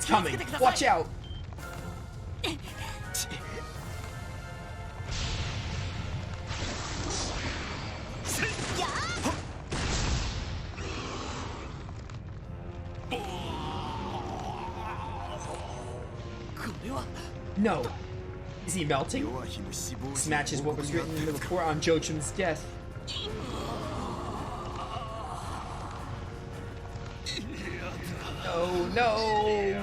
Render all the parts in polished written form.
It's coming. Watch out. No. Is he melting? This matches what was written in the report on Jochim's death. No, no!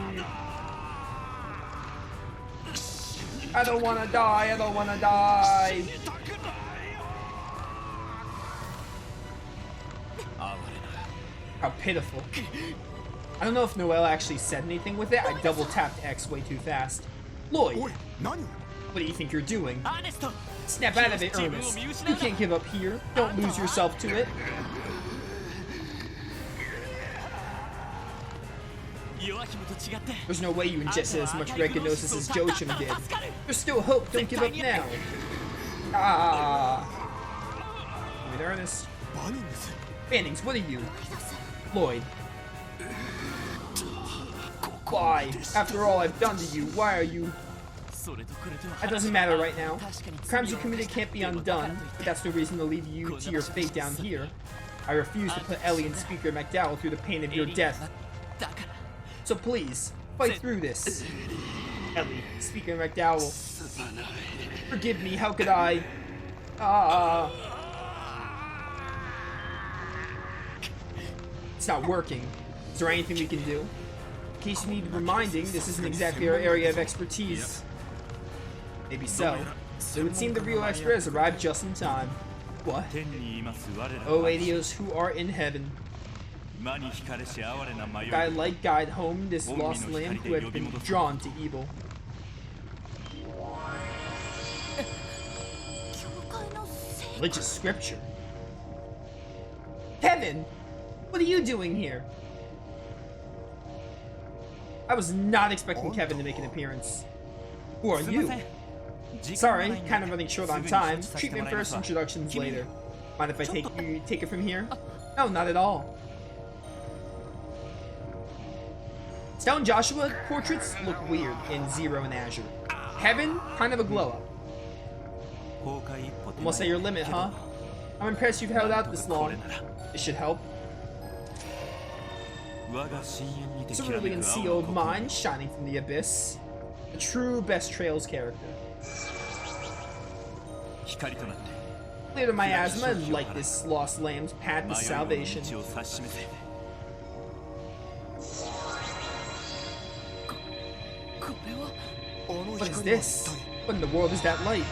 I don't wanna die, I don't wanna die! How pitiful. I don't know if Noelle actually said anything with it. I double tapped X way too fast. Lloyd! What do you think you're doing? Snap out of it, Ernest. You can't give up here. Don't lose yourself to it. There's no way you ingested as much Reganosis as Jochim did. There's still hope. Don't give up now. Ah. Wait, Ernest. Bannings, what are you? Lloyd. Why? After all I've done to you, why are you... That doesn't matter right now. Crimes you committed can't be undone, but that's no reason to leave you to your fate down here. I refuse to put Ellie and Speaker McDowell through the pain of your death. So please, fight through this. Ellie, Speaker McDowell. Forgive me, how could I... It's not working. Is there anything we can do? In case you need reminding, this isn't exactly our area of expertise. Maybe so. It would seem the real expert has arrived just in time. What? Oh, Adios who are in heaven. Guide home this lost lamb who had been drawn to evil. Religious scripture. Kevin! What are you doing here? I was not expecting Kevin to make an appearance. Who are you? Sorry, kind of running short on time. Treatment first, introductions later. Mind if I take it from here? No, not at all. Stone Joshua portraits look weird in Zero and Azure. Kevin, kind of a glow up. Almost at your limit, huh? I'm impressed you've held out this long. It should help. Cerulean Sea of mine, shining from the abyss. A true Best Trails character. Clear to miasma and light this lost lamb's path to salvation. What is this? What in the world is that light?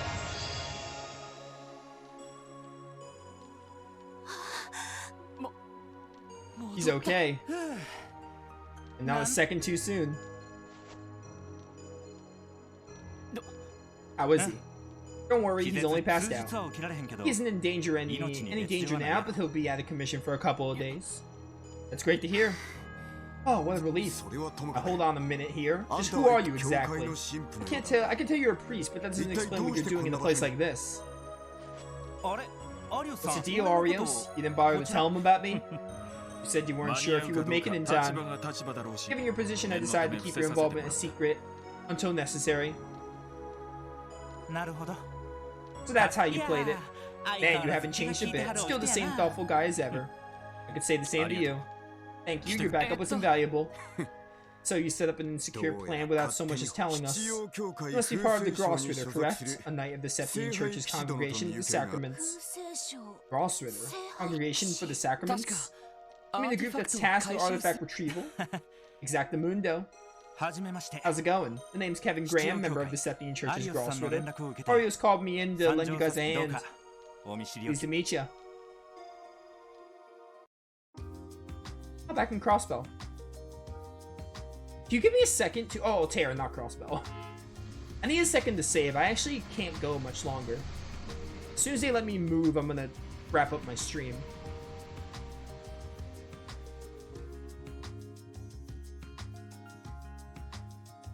He's okay. And not a second too soon. How is he? Don't worry, he's only passed out. He isn't in danger any danger now, but he'll be out of commission for a couple of days. That's great to hear. Oh, what a relief. Now, hold on a minute here. Just who are you exactly? I can tell you're a priest, but that doesn't explain what you're doing in a place like this. What's the deal, Arios? You didn't bother to tell him about me? You said you weren't sure if you would make it in time. Given your position, I decided to keep your involvement a secret until necessary. So that's how you played it. Man, you haven't changed a bit. Still the same thoughtful guy as ever. I could say the same to you. Thank you, your backup was invaluable. So you set up an insecure plan without so much as telling us. You must be part of the Grossritter, correct? A knight of the Septian Church's Congregation of the Sacraments. Grossritter? Congregation for the Sacraments? You mean the group that's tasked with artifact retrieval? Exactamundo. How's it going? The name's Kevin Graham, member of the Septian Church's Grossritter. Arios called me in to lend you guys a hand. Pleased to meet ya. Oh, back in Crossbell. Can you give me a second to... Oh, Terra, not Crossbell. I need a second to save. I actually can't go much longer. As soon as they let me move, I'm gonna wrap up my stream.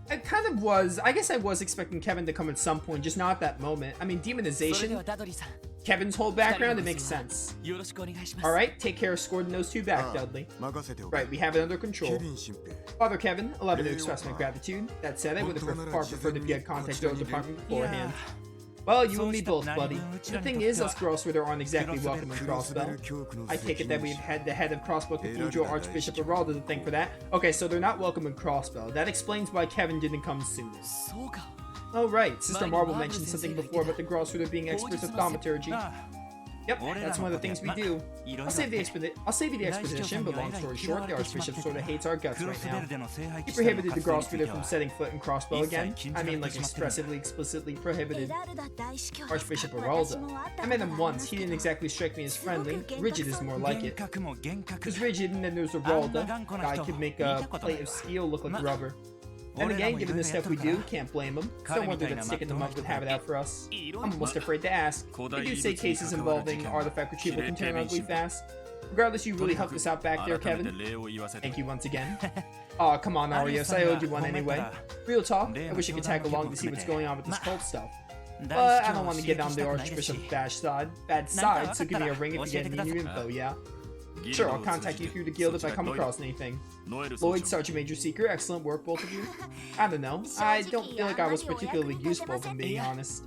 I kind of was... I guess I was expecting Kevin to come at some point, just not at that moment. I mean, demonization... Kevin's whole background, it makes sense. Alright, take care of escorting those two back, Dudley. Right, we have it under control. Father Kevin, allow me to express my gratitude. That said, I would have far preferred if you had contacted our department beforehand. Well, you and me both, buddy. The thing is, us Grossritter aren't exactly welcome in Crossbell. I take it that we've had the head of Crossbell Cathedral, Archbishop Aralda, to thank for that. Okay, so they're not welcome in Crossbell. That explains why Kevin didn't come sooner. Oh right, Sister Marble mentioned something before about the Grossritter being experts at thaumaturgy. Yep, that's one of the things we do. I'll save you the exposition, but long story short, the Archbishop sort of hates our guts right now. He prohibited the Grossritter from setting foot in Crossbell again. I mean, like, explicitly prohibited. Archbishop Aralda. I met him once. He didn't exactly strike me as friendly. Rigid is more like it. There's Rigid, and then there's Aralda. Guy could make a plate of steel look like rubber. Then again, given the stuff we do, can't blame him. It's no wonder that sticking them up would have it out for us. I'm almost afraid to ask. They do say cases involving artifact retrieval can turn ugly fast. Regardless, you really helped us out back there, Kevin. Thank you once again. Aw, come on, Arios, I owed you one anyway. Real talk, I wish I could tag along to see what's going on with this cult stuff. But I don't want to get on the Archbishop's bad side, so give me a ring if you get any new info, yeah? Sure, I'll contact you through the guild if I come across anything. Lloyd, Sergeant Major Seeker, excellent work, both of you. I don't know, I don't feel like I was particularly useful, if I'm being honest.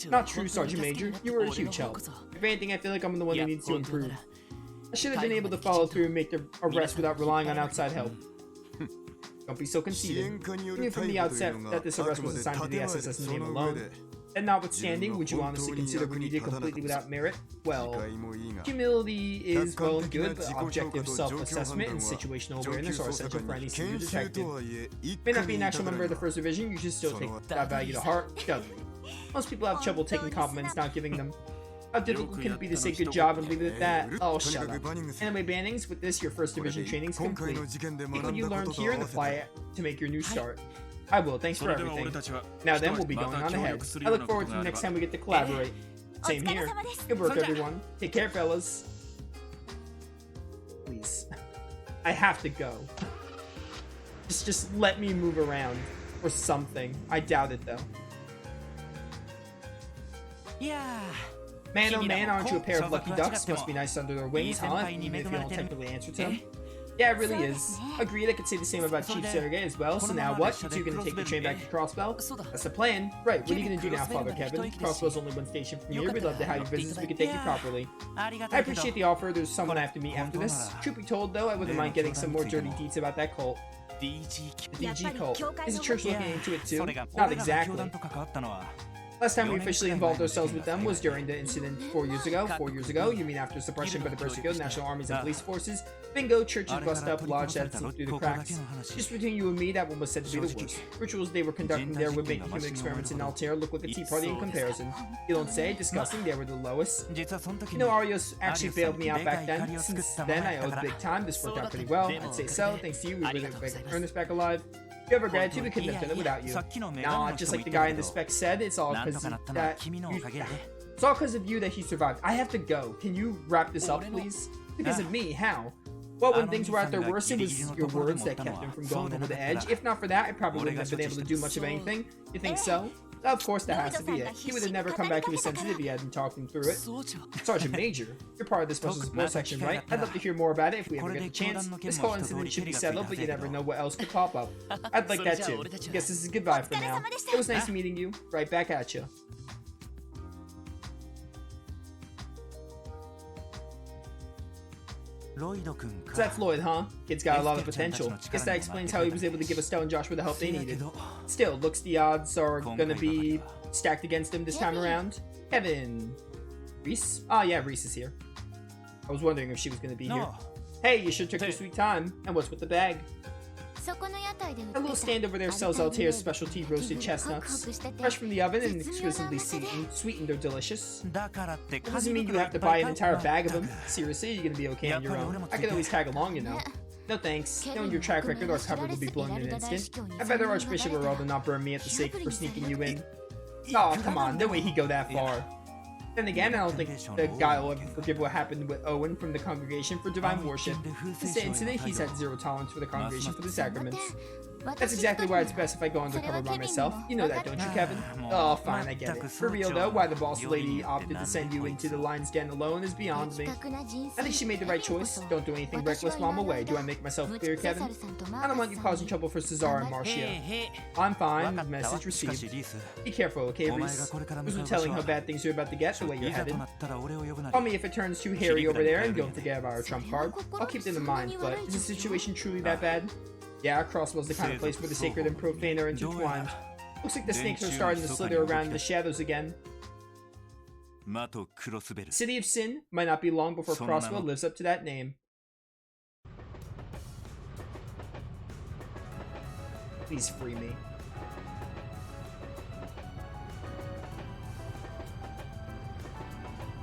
Not true, Sergeant Major, you were a huge help. If anything, I feel like I'm the one who needs to improve. I should have been able to follow through and make the arrest without relying on outside help. Don't be so conceited. You knew from the outset that this arrest was assigned to the SSS name alone. And notwithstanding, would you honestly consider what you did completely without merit? Well, humility is well and good, but objective self-assessment and situational awareness are essential for any senior detective. May not be an actual member of the 1st Division, you should still take that value to heart. Dudley. Most people have trouble taking compliments, not giving them. How difficult can it be to say good job and leave it at that? Oh, shut up. Anyway, Bannings, with this, your 1st Division training's complete. Take what you learned here and apply it to make your new start. I will, thanks for everything. Now then, we'll be going on ahead. I look forward to the next time we get to collaborate. Same here. Good work, everyone. Take care, fellas. Please. I have to go. Just let me move around. Or something. I doubt it, though. Yeah. Man, oh man, aren't you a pair of lucky ducks? Must be nice under their wings, huh? Even if you don't technically answer to them. Yeah, it really is. Agreed, I could say the same about Chief Sergei as well. So now what? You two gonna take the train back to Crossbell? That's the plan. Right, what are you gonna do now, Father Kevin? Crossbell's only one station from here. We'd love to have your business if we could take you properly. I appreciate the offer. There's someone I have to meet after this. Truth be told, though, I wouldn't mind getting some more dirty deeds about that cult. The DG cult. Is the church looking into it too? Not exactly. Last time we officially involved ourselves with them was during the incident 4 years ago. 4 years ago? You mean after suppression by the persecuted national armies and police forces? Bingo, churches bust up, lodge that seeped through the cracks. Just between you and me, that one was said to be the worst. Rituals they were conducting there would make the human experiments in Altair look like a tea party in comparison. You don't say? Disgusting, they were the lowest. You know, Arios actually bailed me out back then. Since then, I owed big time. This worked out pretty well. I'd say so. Thanks to you, we were able to earn this back alive. If you ever gratitude, we couldn't have done it without you. Nah, just like the guy in the spec said, it's all because of you that he survived. I have to go. Can you wrap this up, please? Because of me, how? Well, when things were at their worst, it was your words that kept him from going over the edge. If not for that, I probably wouldn't have been able to do much of anything. You think so? Of course, that has to be it. He would have never come back to his senses if he hadn't talked him through it. Sergeant Major, you're part of this special support section, right? I'd love to hear more about it if we ever get the chance. This whole incident should be settled, but you never know what else could pop up. I'd like that too. Guess this is goodbye for now. It was nice meeting you. Right back at you. So that's Lloyd, huh? Kid's got a lot of potential. Guess that explains how he was able to give Estelle and Joshua the help they needed. Still, looks the odds are gonna be stacked against him this time around. Kevin... Ries? Oh yeah, Ries is here. I was wondering if she was gonna be here. Hey, you sure took your sweet time. And what's with the bag? A little stand over there sells Altair's specialty roasted chestnuts. Fresh from the oven and exquisitely sweetened, they're delicious. That doesn't mean you have to buy an entire bag of them. Seriously, you're gonna be okay on your own. I can always tag along, you know. No thanks. Knowing your track record, our cover will be blown in an instant. I'd rather Archbishop Aralda not burn me at the stake for sneaking you in. Oh, come on, no way he'd go that far. Then again, I don't think the guy will ever forgive what happened with Owen from the Congregation for Divine Worship. Since the incident, he's had zero tolerance for the Congregation for the Sacraments. That's exactly why it's best if I go undercover by myself. You know that, don't you, Kevin? Oh, fine, I get it. For real, though, why the boss lady opted to send you into the lion's den alone is beyond me. I think she made the right choice. Don't do anything reckless while I'm away. Do I make myself clear, Kevin? I don't want you causing trouble for Cesar and Marcia. I'm fine. Message received. Be careful, okay, Ries? There's no telling how bad things are about to get the way you're headed. Call me if it turns too hairy over there, and don't forget about our trump card. I'll keep it in mind, but is the situation truly that bad? Yeah, Crosswell's the kind of place where the sacred and profane are intertwined. Looks like the snakes are starting to slither around in the shadows again. City of Sin might not be long before Crosswell lives up to that name. Please free me.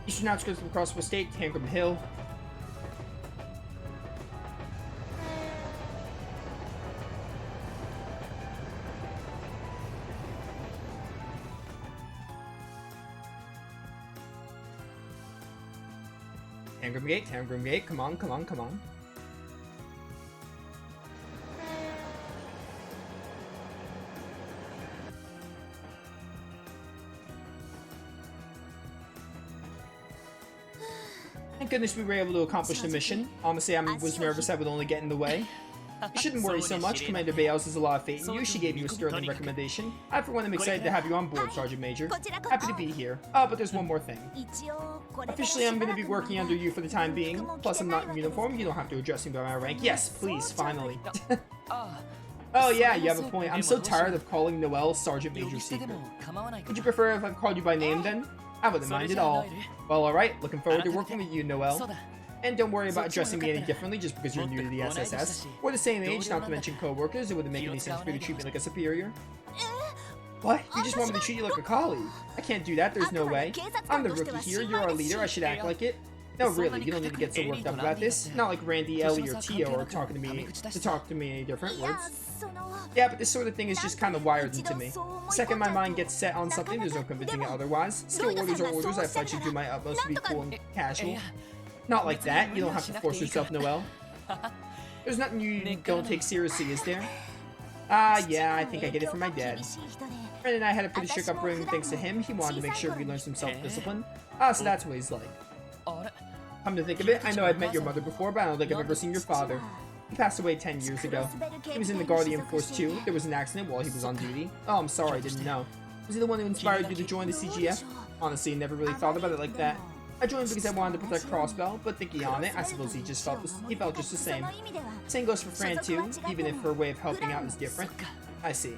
Eastern outskirts of Crosswell State, Tangram Hill. Tangram Gate, come on, come on, come on. Thank goodness we were able to accomplish the mission. Honestly, I was nervous I would only get in the way. You shouldn't worry so much. Commander Bales has a lot of faith in you. She gave you a sterling recommendation. I, for one, am excited to have you on board, Sergeant Major. Happy to be here. Oh, but there's one more thing. Officially, I'm going to be working under you for the time being. Plus, I'm not in uniform. You don't have to address me by my rank. Yes, please, finally. Oh yeah, you have a point. I'm so tired of calling Noelle Sergeant Major Secret. Would you prefer if I called you by name, then? I wouldn't mind at all. Well, alright. Looking forward to working with you, Noelle. And don't worry about addressing me any differently just because you're new to the SSS. We're the same age, not to mention co-workers. It wouldn't make any sense for you to treat me like a superior. What? You just want me to treat you like a colleague? I can't do that, there's no way. I'm the rookie here, you're our leader, I should act like it. No, really, you don't need to get so worked up about this. Not like Randy, Ellie, or Tio are talking to me any different words. Yeah, but this sort of thing is just kind of wired into me. The second my mind gets set on something, there's no convincing it otherwise. Skill orders are orders, I pledge to do my utmost to be cool and casual. Not like that, you don't have to force yourself, Noelle. There's nothing you don't take seriously, is there? Yeah, I think I get it from my dad. Fred and I had a pretty strict upbringing thanks to him. He wanted to make sure we learned some self-discipline. So that's what he's like. Come to think of it, I know I've met your mother before, but I don't think I've ever seen your father. He passed away 10 years ago. He was in the Guardian Force too. There was an accident while he was on duty. Oh, I'm sorry, I didn't know. Was he the one who inspired you to join the CGF? Honestly, I never really thought about it like that. I joined because I wanted to protect Crossbell, but thinking on it, I suppose he felt just the same. Same goes for Fran too, even if her way of helping out is different. I see.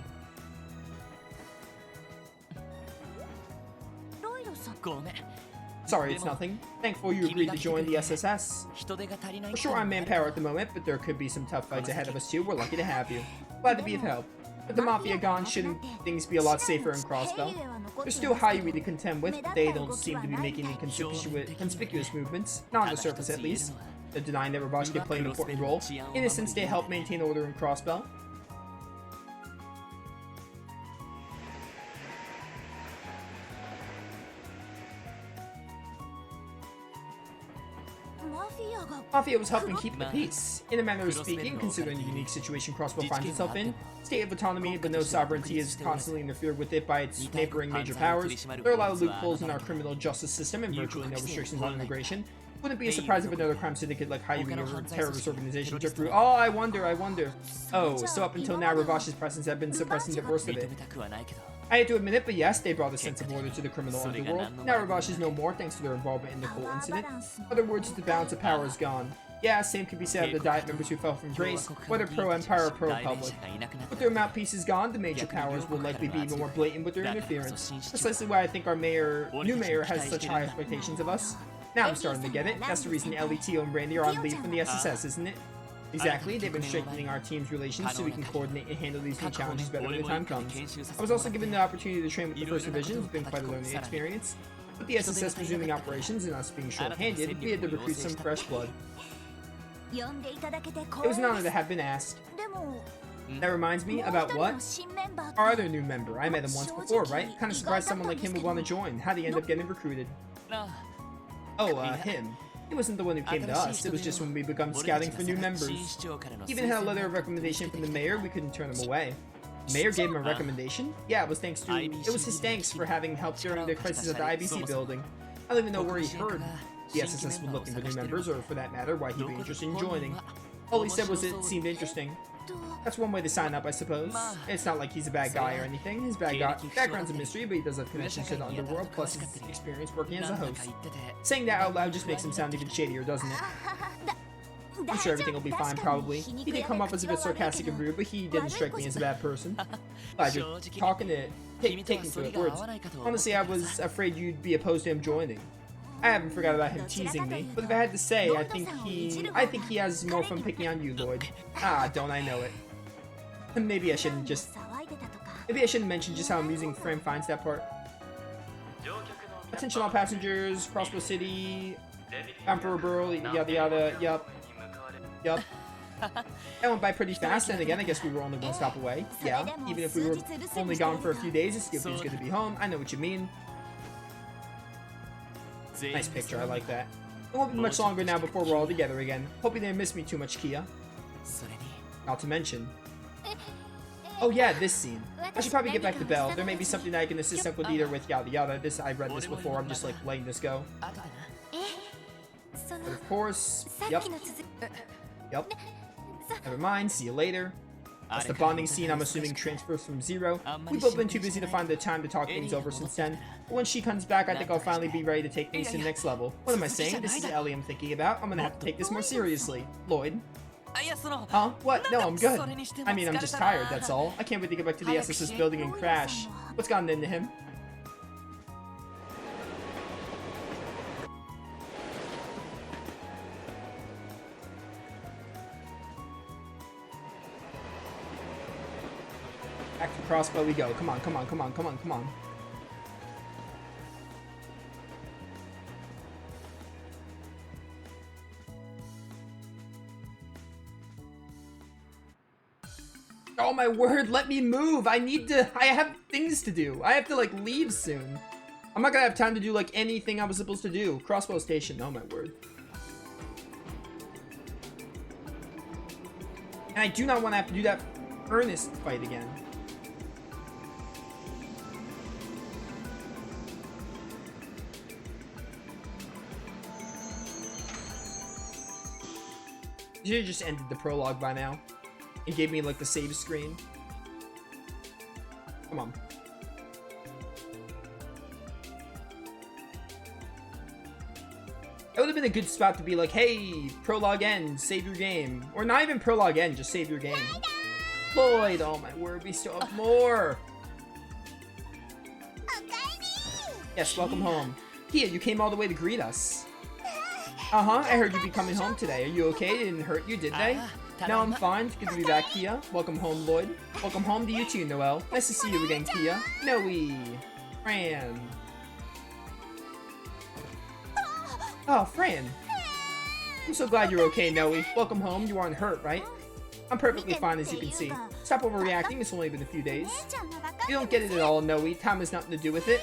Sorry, it's nothing. Thankful you agreed to join the SSS. For sure I'm manpower at the moment, but there could be some tough fights ahead of us too. We're lucky to have you. Glad to be of help. With the Mafia gone, shouldn't things be a lot safer in Crossbell? There's still Hayuri to contend with, but they don't seem to be making any conspicuous movements. Not on the surface, at least. The denying that Rabashi can play an important role. In a sense, they help maintain order in Crossbell. Mafia was helping keep the peace. In a manner of speaking, considering the unique situation Crossbell finds itself in, state of autonomy but no sovereignty is constantly interfered with it by its neighboring major powers. There are a lot of loopholes in our criminal justice system and virtually no restrictions on immigration. Wouldn't be a surprise if another crime syndicate like Hayuri or a terrorist organization took through. Oh, I wonder. Oh, so up until now, Ravash's presence had been suppressing the worst of it. I hate to admit it, but yes, they brought a sense of order to the criminal underworld. Now Ravash is no more thanks to their involvement in the Cole incident. In other words, the balance of power is gone. Yeah, same could be said of the Diet members who fell from grace, whether pro-Empire or pro-Republic. With their mouthpieces gone, the major powers will likely be even more blatant with their interference. Precisely why I think our new mayor has such high expectations of us. Now I'm starting to get it. That's the reason Ellie, Tio, and Brandy are on leave from the SSS, isn't it? Exactly, they've been strengthening our team's relations so we can coordinate and handle these new challenges better when the time comes. I was also given the opportunity to train with the 1st Division. It's been quite a learning experience. With the SSS resuming operations and us being short-handed, we had to recruit some fresh blood. It was an honor to have been asked. That reminds me, about what? Our other new member. I met him once before, right? Kinda surprised someone like him would want to join. How'd he end up getting recruited? Oh, him. He wasn't the one who came to us, it was just when we begun scouting for new members. He even had a letter of recommendation from the mayor, we couldn't turn him away. The mayor gave him a recommendation? Yeah, it was his thanks for having helped during the crisis at the IBC building. I don't even know where he heard the SSS was looking for new members, or for that matter, why he'd be interested in joining. All he said was it seemed interesting. That's one way to sign up, I suppose. It's not like he's a bad guy or anything. His background's a mystery, but he does have connections to the underworld, plus his experience working as a host. Saying that out loud just makes him sound even shadier, doesn't it? I'm sure everything will be fine, probably. He did come up as a bit sarcastic and rude, but he didn't strike me as a bad person. Glad you're taking to it words. Honestly, I was afraid you'd be opposed to him joining. I haven't forgot about him teasing me, but if I had to say, I think he has more fun picking on you, Lloyd. Ah, don't I know it. Maybe I shouldn't mention just how amusing Fran finds that part. Attention all passengers, Crossbow City, Emperor Burl, yada yada, yup. That went by pretty fast, and again, I guess we were only one stop away. Yeah, even if we were only gone for a few days, it still feels good to be home. I know what you mean. Nice picture, I like that. It won't be much longer now before we're all together again. Hope you didn't miss me too much, Kia. Not to mention. Oh yeah, this scene. I should probably get back to Belle. There may be something that I can assist Uncle Dieter with, yada yada. I've read this before, I'm just like letting this go. But of course, yep. Never mind, see you later. That's the bonding scene I'm assuming transfers from Zero. We've both been too busy to find the time to talk things over since then. But when she comes back, I think I'll finally be ready to take things to the next level. What am I saying? This is Ellie I'm thinking about. I'm gonna have to take this more seriously. Lloyd? Huh? What? No, I'm good. I mean, I'm just tired, that's all. I can't wait to get back to the SSS building and crash. What's gotten into him? Back to Crossbow we go. Come on, come on, come on, come on, come on. Oh my word, let me move! I have things to do. I have to like leave soon. I'm not gonna have time to do like anything I was supposed to do. Crossbow Station, oh my word. And I do not want to have to do that Ernest fight again. You should have just ended the prologue by now. It gave me like the save screen. Come on. That would have been a good spot to be like, hey, prologue end, save your game. Or not even prologue end, just save your game. Lloyd, oh my word, we still have more. Yes, welcome home. Kia, you came all the way to greet us. Uh-huh, I heard you'd be coming home today. Are you okay? It didn't hurt you, did they? No, I'm fine. It's good to be back, Kia. Welcome home, Lloyd. Welcome home to you too, Noelle. Nice to see you again, Kia. Noe. Fran. Oh, Fran. I'm so glad you're okay, Noe. Welcome home. You aren't hurt, right? I'm perfectly fine, as you can see. Stop overreacting. It's only been a few days. You don't get it at all, Noe. Time has nothing to do with it.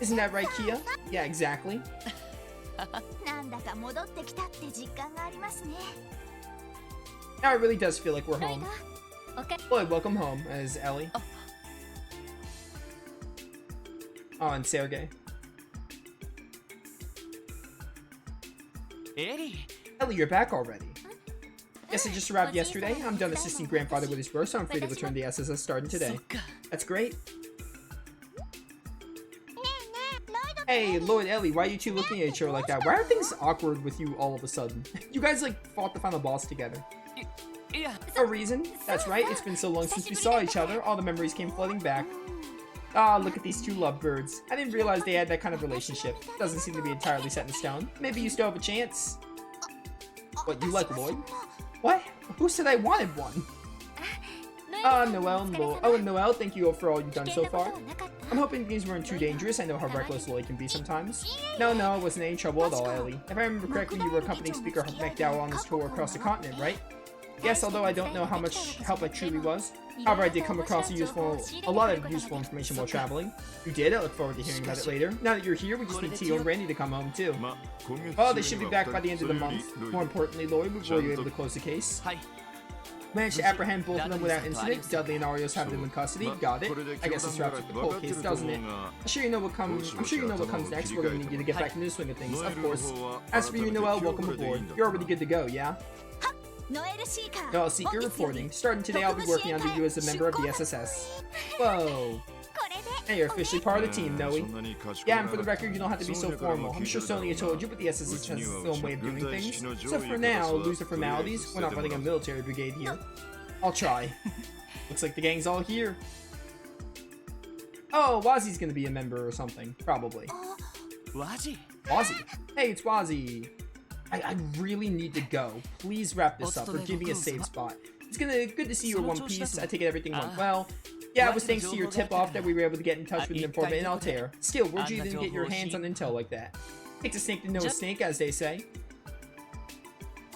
Isn't that right, Kia? Yeah, exactly. Now it really does feel like we're home. Lloyd, welcome home, as Ellie. Oh, and Sergey. Ellie, you're back already. Yes, I just arrived yesterday. I'm done assisting grandfather with his work, so I'm free to return to the SSS starting today. That's great. Hey, Lloyd, Ellie, why are you two looking at each other like that? Why are things awkward with you all of a sudden? You guys, like, fought the final boss together. No reason. That's right, it's been so long since we saw each other, all the memories came flooding back. Ah, look at these two lovebirds. I didn't realize they had that kind of relationship. Doesn't seem to be entirely set in stone. Maybe you still have a chance. What, you like Lloyd? What? Who said I wanted one? Noelle and Lloyd. Oh, and Noelle, thank you for all you've done so far. I'm hoping things weren't too dangerous. I know how reckless Lloyd can be sometimes. No, it wasn't any trouble at all, Ellie. If I remember correctly, you were accompanying Speaker McDowell on his tour across the continent, right? Yes, although I don't know how much help I truly was. However, I did come across a lot of useful information while traveling. You did? I look forward to hearing about it later. Now that you're here, we just need Tio and Randy to come home too. Oh, they should be back by the end of the month. More importantly, Lloyd, were you able to close the case? Managed to apprehend both of them without incident. Dudley and Arios have them in custody. Got it. I guess this wraps up the cold case, doesn't it? I'm sure you know what comes next. We're gonna need you to get back into the swing of things, of course. As for you, Noel, welcome aboard. You're already good to go, yeah? Noel Seeker reporting. Starting today, I'll be working under you as a member of the SSS. Whoa. Hey, you're officially part of the team, Noe. Yeah, and for the record, you don't have to be so formal. I'm sure Sonya told you, but the SSS has its own way of doing things. So for now, lose the formalities. We're not running a military brigade here. I'll try. Looks like the gang's all here. Oh, Wazi's gonna be a member or something. Probably. Wazi? Hey, it's Wazi. I really need to go. Please wrap this up or give me a safe spot. It's good to see you in one piece. I take it everything went well. Yeah, it was thanks to your tip-off that we were able to get in touch with an informant in Altair. Still, where'd you even get your hands on intel like that? Takes a snake to know a snake, as they say.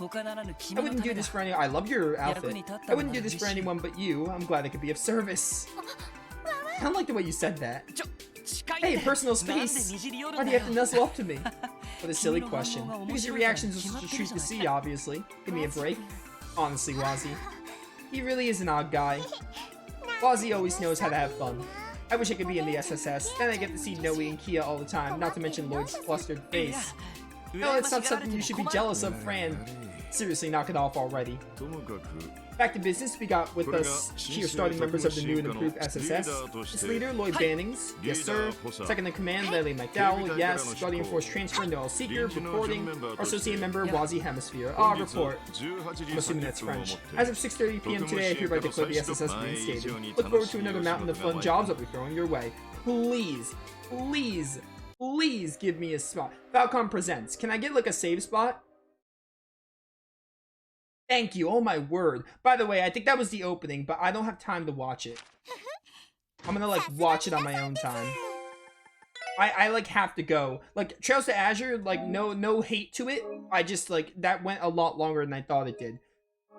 I wouldn't do this for anyone. I love your outfit. I wouldn't do this for anyone but you. I'm glad I could be of service. I don't like the way you said that. Hey, personal space! Why do you have to nuzzle up to me? What a silly question. Because your reactions are such a treat to see, obviously. Give me a break. Honestly, Wazi. He really is an odd guy. Wazi always knows how to have fun. I wish I could be in the SSS. Then I get to see Noe and Kia all the time, not to mention Lloyd's flustered face. No, it's not something you should be jealous of, Fran. Seriously, knock it off already. Back to business, we got with us here starting members of the new and improved SSS. Its leader, Lloyd Bannings. Yes, sir. Second in command, Lily McDowell. Yes. Guardian Force Transfer, Noel Seeker. Reporting. Our associate member, Wazi Hemisphere. Report. I'm assuming that's French. As of 6:30 p.m. today, I hereby declare the SSS reinstated. Look forward to another mountain of fun jobs I'll be throwing your way. Please, please, please give me a spot. Falcon Presents. Can I get like a save spot? Thank you, oh my word. By the way, I think that was the opening, but I don't have time to watch it. I'm gonna, like, watch it on my own time. I like, have to go. Like, Trails to Azure, like, no hate to it. I just, like, that went a lot longer than I thought it did.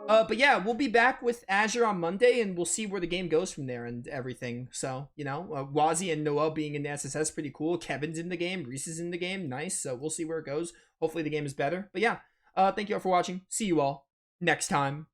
But yeah, we'll be back with Azure on Monday, and we'll see where the game goes from there and everything. So, you know, Wazi and Noel being in the SSS, pretty cool. Kevin's in the game, Ries is in the game, nice. So we'll see where it goes. Hopefully the game is better. But yeah, thank you all for watching. See you all next time.